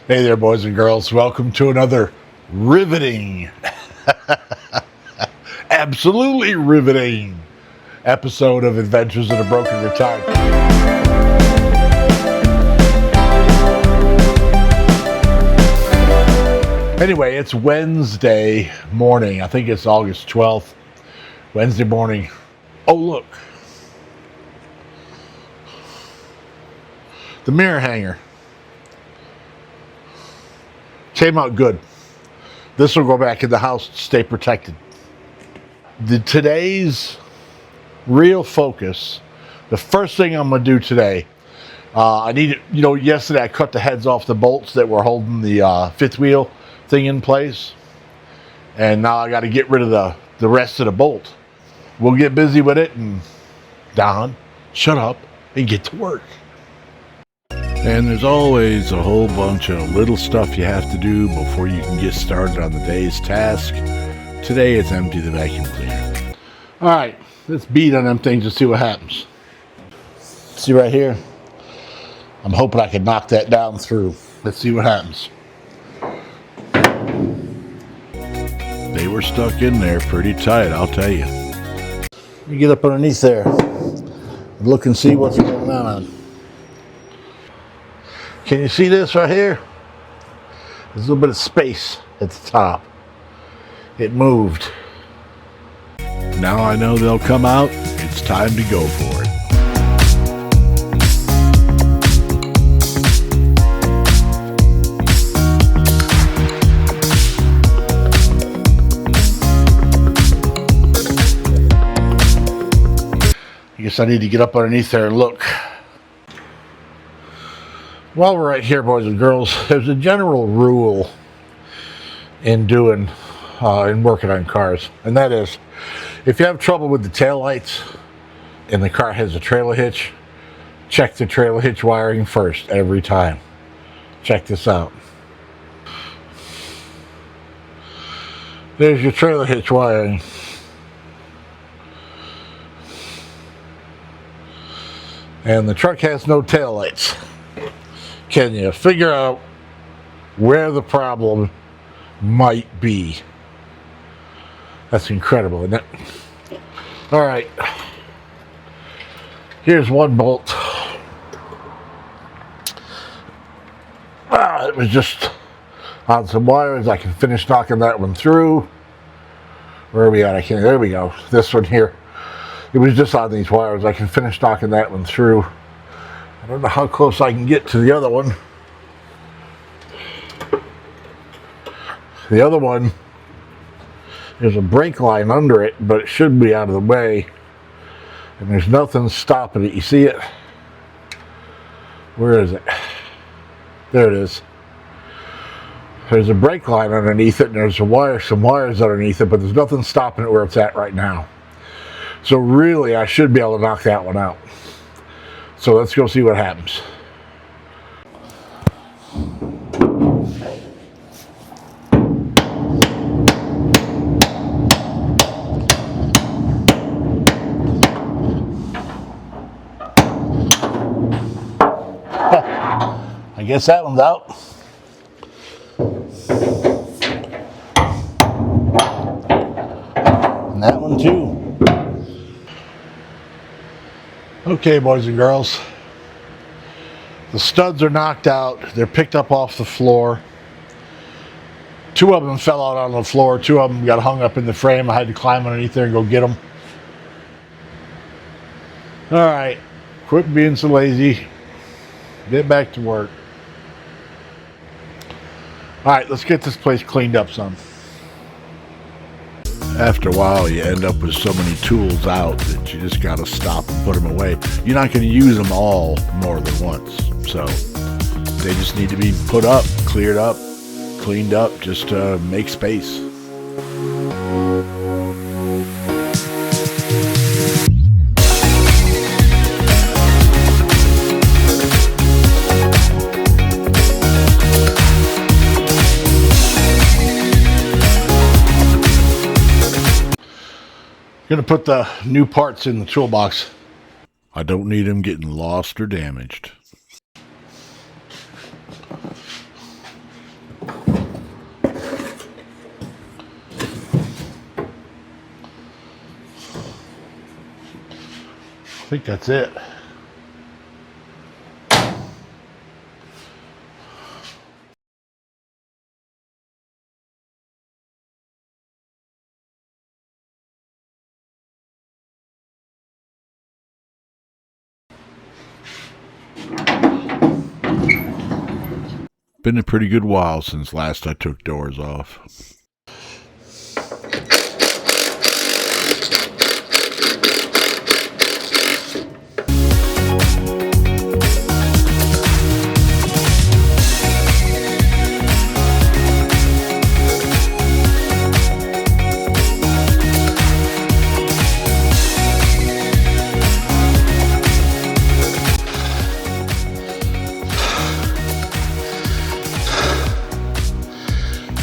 Hey there, boys and girls. Welcome to another riveting, absolutely riveting episode of Adventures in a Broken Retard. Anyway, it's Wednesday morning. I think it's August 12th. Wednesday morning. Oh, look. The mirror hanger. Came out good. This will go back in the house to stay protected. Today's real focus, the first thing I'm going to do today, I need, yesterday I cut the heads off the bolts that were holding the fifth wheel thing in place. And now I got to get rid of the rest of the bolt. We'll get busy with it, and Don, shut up and get to work. And there's always a whole bunch of little stuff you have to do before you can get started on the day's task. Today it's empty the vacuum cleaner. All right, let's beat on them things and see what happens. See right here? I'm hoping I can knock that down through. Let's see what happens. They were stuck in there pretty tight, I'll tell you. You get up underneath there. Look and see what's going on. Can you see this right here? There's a little bit of space at the top. It moved. Now I know they'll come out. It's time to go for it. I guess I need to get up underneath there and look. While we're right here, boys and girls, there's a general rule in working on cars, and that is, if you have trouble with the taillights and the car has a trailer hitch, check the trailer hitch wiring first every time. Check this out. There's your trailer hitch wiring. And the truck has no taillights. Can you figure out where the problem might be? That's incredible, isn't it? All right. Here's one bolt. It was just on some wires. I can finish knocking that one through. Where are we at? There we go. This one here. It was just on these wires. I can finish knocking that one through. I don't know how close I can get to the other one. The other one, there's a brake line under it, but it should be out of the way. And there's nothing stopping it. You see it? Where is it? There it is. There's a brake line underneath it, and there's some wires underneath it, but there's nothing stopping it where it's at right now. So really, I should be able to knock that one out. So let's go see what happens. I guess that one's out. And that one too. Okay, boys and girls, the studs are knocked out. They're picked up off the floor. Two of them fell out on the floor. Two of them got hung up in the frame. I had to climb underneath there and go get them. All right, quit being so lazy. Get back to work. All right, let's get this place cleaned up some. After a while, you end up with so many tools out that you just got to stop and put them away. You're not going to use them all more than once. So they just need to be put up, cleared up, cleaned up, just to make space. Gonna put the new parts in the toolbox. I don't need them getting lost or damaged. think that's it. Been a pretty good while since last I took doors off.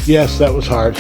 Yes, that was hard.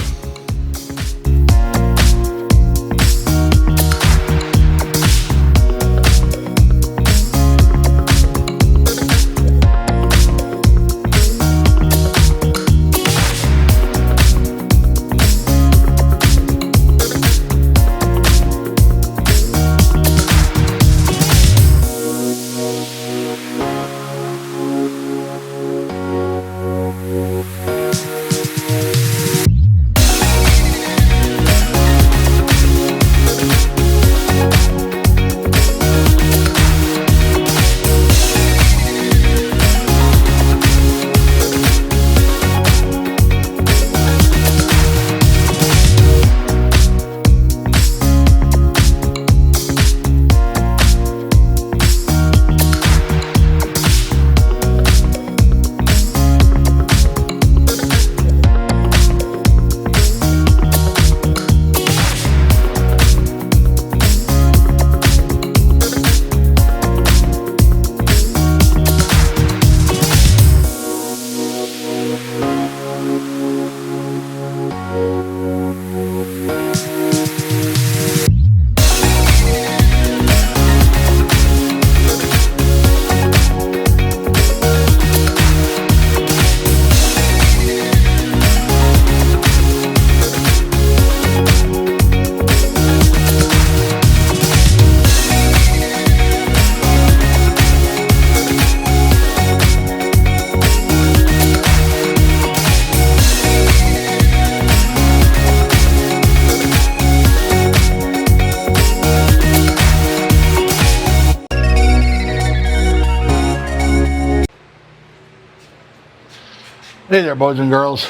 Hey there, boys and girls.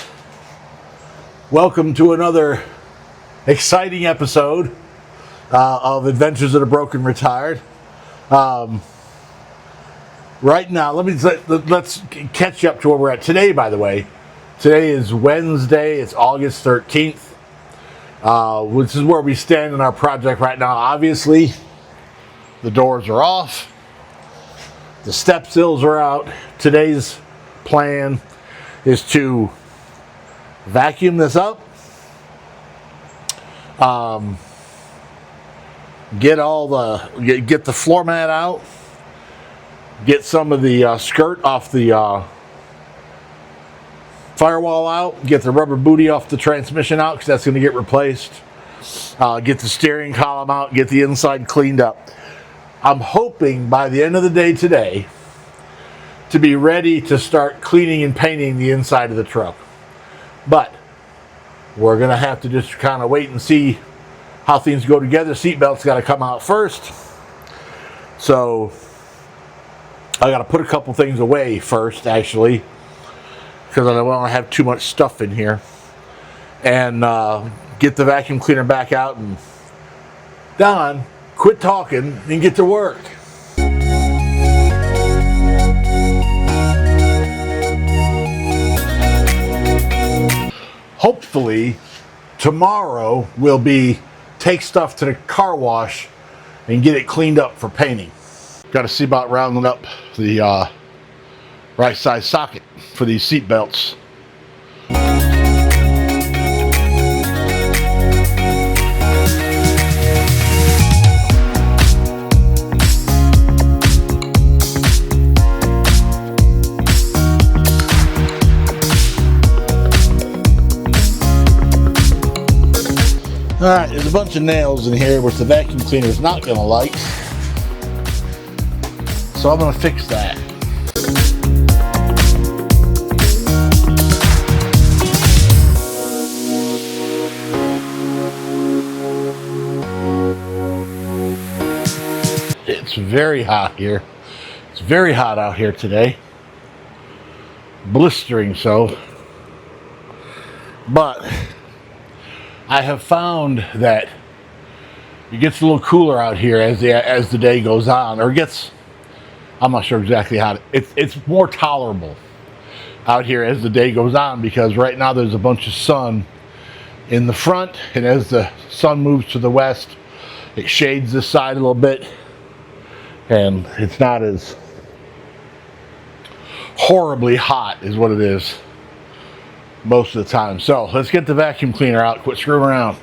Welcome to another exciting episode of Adventures of the Broken Retired. Right now, let's catch you up to where we're at today. By the way, today is Wednesday. It's August 13th, which is where we stand in our project right now. Obviously, the doors are off. The step sills are out. Today's plan is to vacuum this up, get the floor mat out, get some of the skirt off the firewall out, get the rubber booty off the transmission out because that's going to get replaced, get the steering column out, get the inside cleaned up. I'm hoping by the end of the day today to be ready to start cleaning and painting the inside of the truck. But we're going to have to just kind of wait and see how things go together. Seatbelt's got to come out first. So I got to put a couple things away first, actually, because I don't want to have too much stuff in here. And get the vacuum cleaner back out and Don, quit talking and get to work. Hopefully, tomorrow will be take stuff to the car wash and get it cleaned up for painting. Got to see about rounding up the right side socket for these seat belts. Alright, there's a bunch of nails in here which the vacuum cleaner is not going to like. So I'm gonna fix that. It's very hot here. It's very hot out here today. Blistering so. But I have found that it gets a little cooler out here as the day goes on, or gets, I'm not sure exactly how it's more tolerable out here as the day goes on, because right now there's a bunch of sun in the front, and as the sun moves to the west, it shades this side a little bit, and it's not as horribly hot is what it is most of the time. So let's get the vacuum cleaner out, quit screwing around.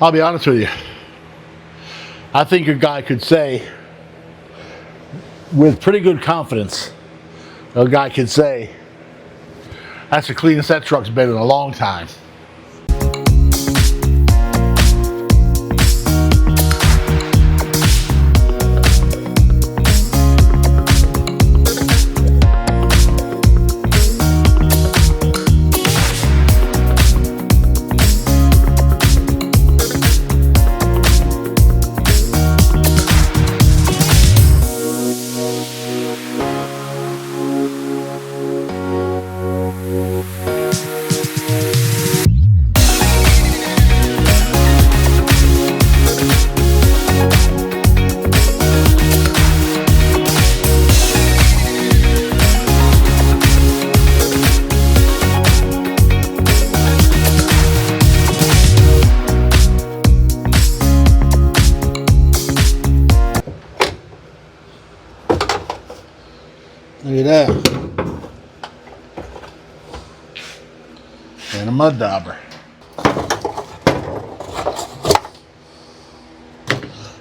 I'll be honest with you. I think a guy could say, with pretty good confidence, a guy could say, that's the cleanest that truck's been in a long time. Look at that. And a mud dauber.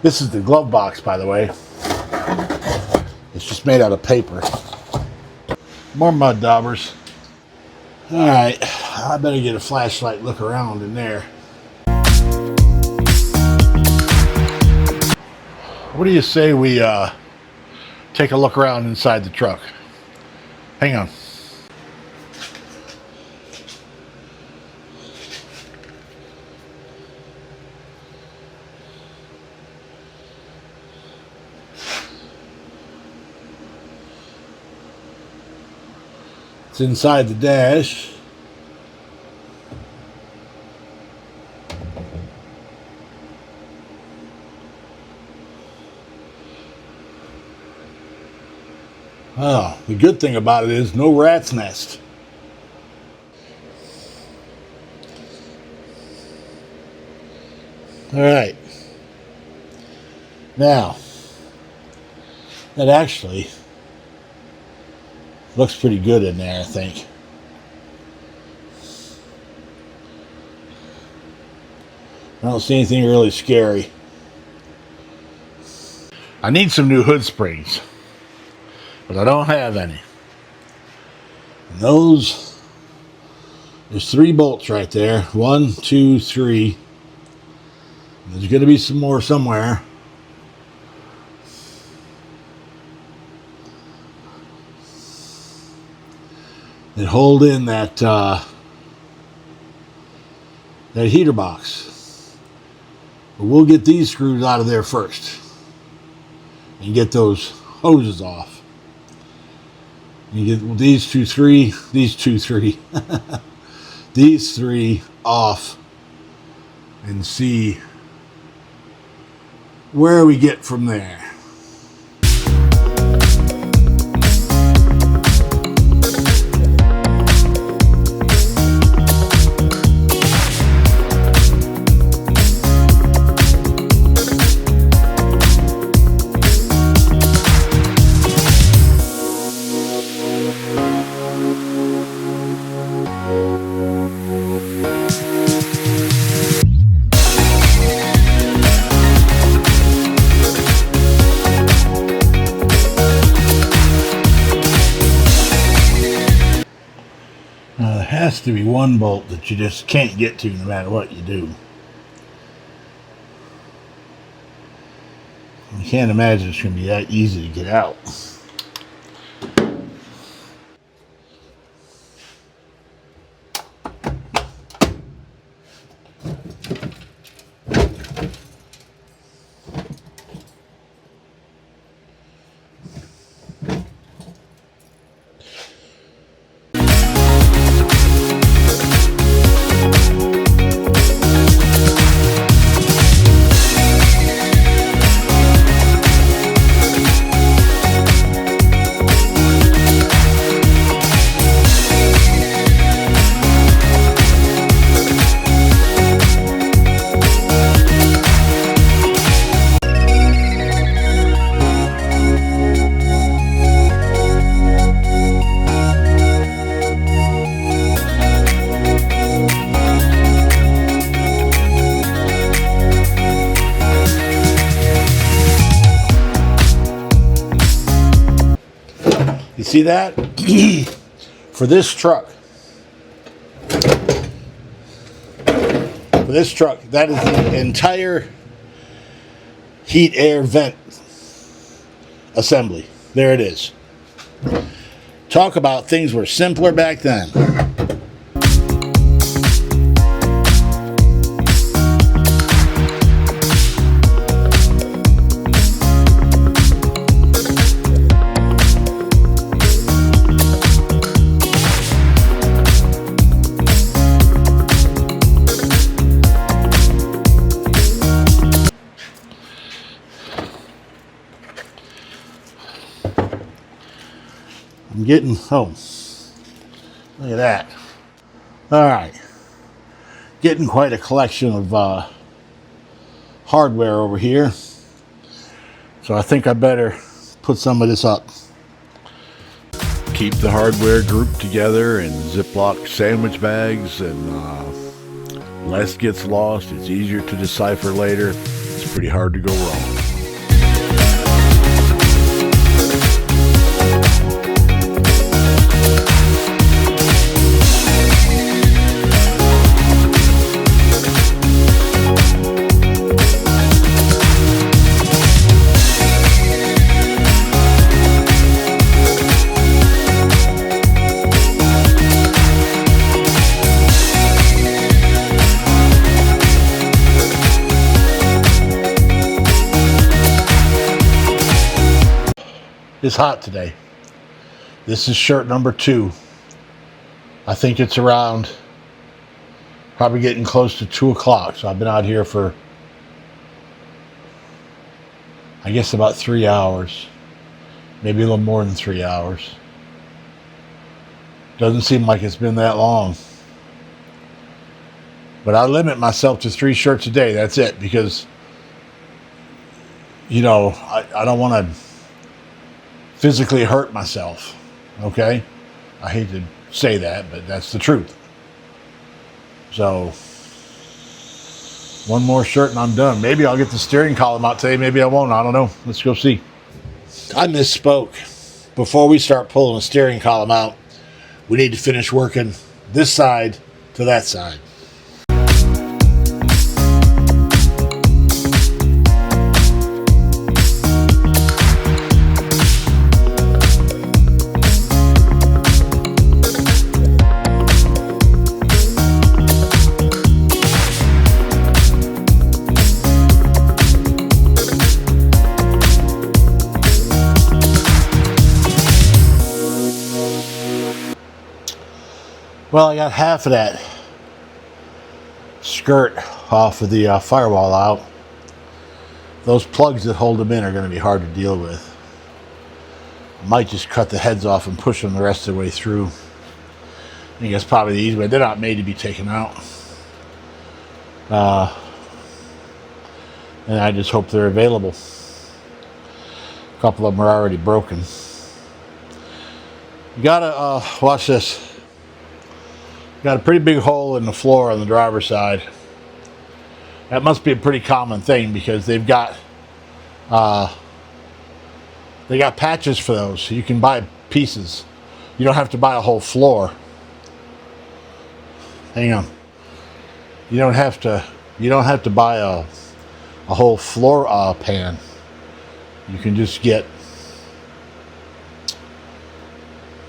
This is the glove box, by the way. It's just made out of paper. More mud daubers. Alright, I better get a flashlight, look around in there. What do you say we take a look around inside the truck? Hang on. It's inside the dash. Oh, the good thing about it is no rat's nest. All right. Now, that actually looks pretty good in there, I think. I don't see anything really scary. I need some new hood springs, but I don't have any. And those, there's 3 bolts right there. 1, 2, 3. There's going to be some more somewhere. That hold in that that heater box. But we'll get these screws out of there first and get those hoses off. You get these 2, 3, these 2, 3, these 3 off, and see where we get from there. has to be one bolt that you just can't get to no matter what you do. I can't imagine it's going to be that easy to get out. You see that? For this truck, that is the entire heat air vent assembly. There it is. Talk about things were simpler back then. I'm getting home. Look at that. All right. Getting quite a collection of hardware over here. So I think I better put some of this up. Keep the hardware grouped together in Ziploc sandwich bags, and less gets lost. It's easier to decipher later. It's pretty hard to go wrong. It's hot today. This is shirt number 2. I think it's around, probably getting close to 2 o'clock. So I've been out here for, I guess, about 3 hours. Maybe a little more than 3 hours. Doesn't seem like it's been that long. But I limit myself to 3 shirts a day. That's it. Because, you know, I don't want to physically hurt myself, okay? I hate to say that, but that's the truth. So, one more shirt and I'm done. Maybe I'll get the steering column out today, maybe I won't, I don't know. Let's go see. I misspoke. Before we start pulling the steering column out, we need to finish working this side to that side. Well, I got half of that skirt off of the firewall out. Those plugs that hold them in are going to be hard to deal with. I might just cut the heads off and push them the rest of the way through. I think that's probably the easy way. They're not made to be taken out. And I just hope they're available. A couple of them are already broken. You gotta watch this. Got a pretty big hole in the floor on the driver's side. That must be a pretty common thing because they've got patches for those. You can buy pieces. You don't have to buy a whole floor. Hang on. You don't have to buy a whole floor pan. You can just get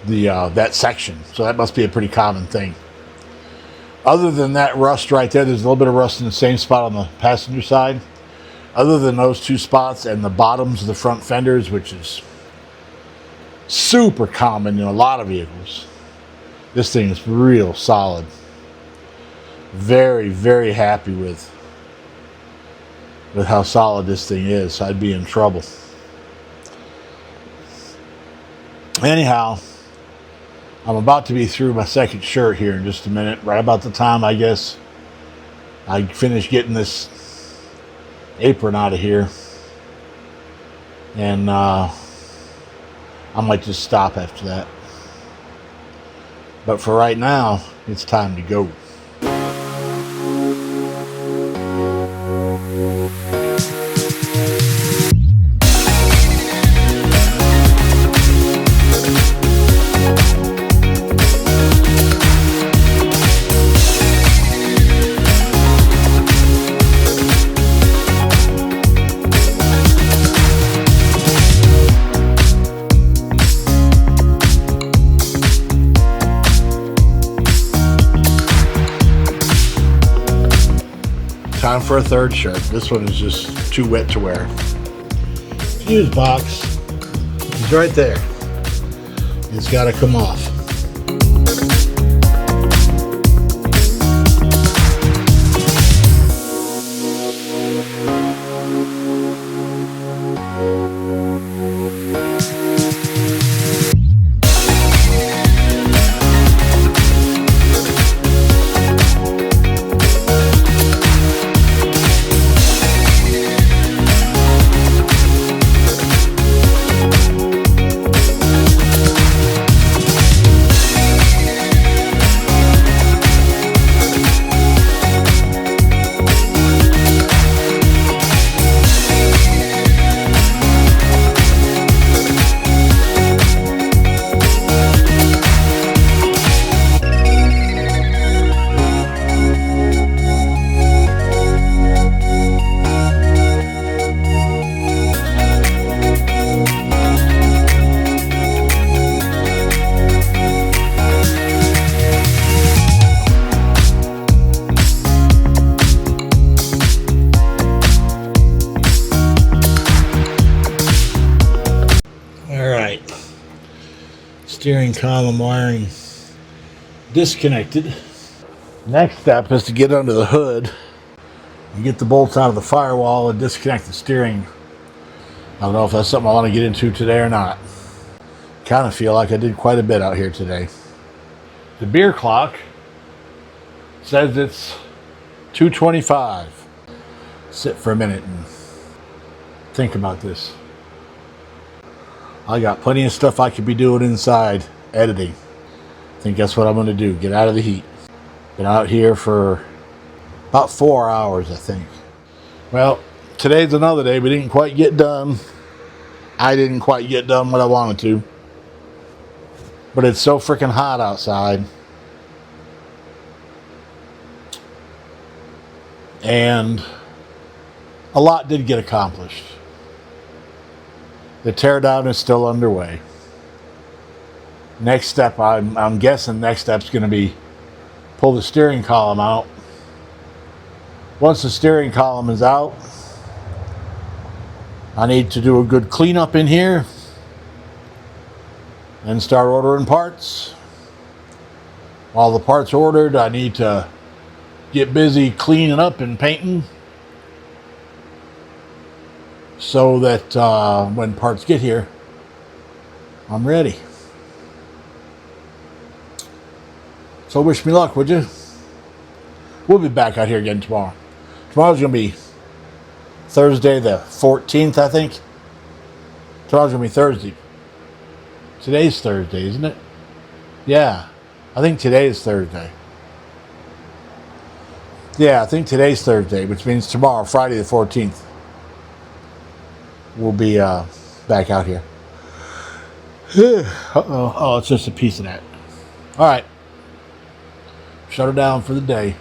the that section. So that must be a pretty common thing. Other than that rust right there, there's a little bit of rust in the same spot on the passenger side. Other than those two spots and the bottoms of the front fenders, which is super common in a lot of vehicles, this thing is real solid. Very, very happy with how solid this thing is. I'd be in trouble. Anyhow, I'm about to be through my second shirt here in just a minute. Right about the time, I guess, I finish getting this apron out of here. And I might just stop after that. But for right now, it's time to go. Time for a third shirt. This one is just too wet to wear. Fuse box is right there. It's got to come off. Steering column wiring disconnected. Next step is to get under the hood and get the bolts out of the firewall and disconnect the steering. I don't know if that's something I want to get into today or not. Kind of feel like I did quite a bit out here today. The beer clock says it's 2:25. Sit for a minute and think about this. I got plenty of stuff I could be doing inside editing. I think that's what I'm going to do. Get out of the heat. Been out here for about 4 hours, I think. Well, today's another day. We didn't quite get done. I didn't quite get done what I wanted to. But it's so freaking hot outside. And a lot did get accomplished. The teardown is still underway. Next step, I'm guessing next step's going to be pull the steering column out. Once the steering column is out, I need to do a good cleanup in here and start ordering parts. While the parts are ordered, I need to get busy cleaning up and painting, so that when parts get here, I'm ready. So wish me luck, would you? We'll be back out here again tomorrow. Tomorrow's going to be Thursday the 14th, I think. Tomorrow's going to be Thursday. Today's Thursday, isn't it? Yeah, I think today is Thursday. Yeah, I think today's Thursday, which means tomorrow, Friday the 14th. We'll be back out here. Uh-oh. Oh, it's just a piece of that. All right. shut her down for the day.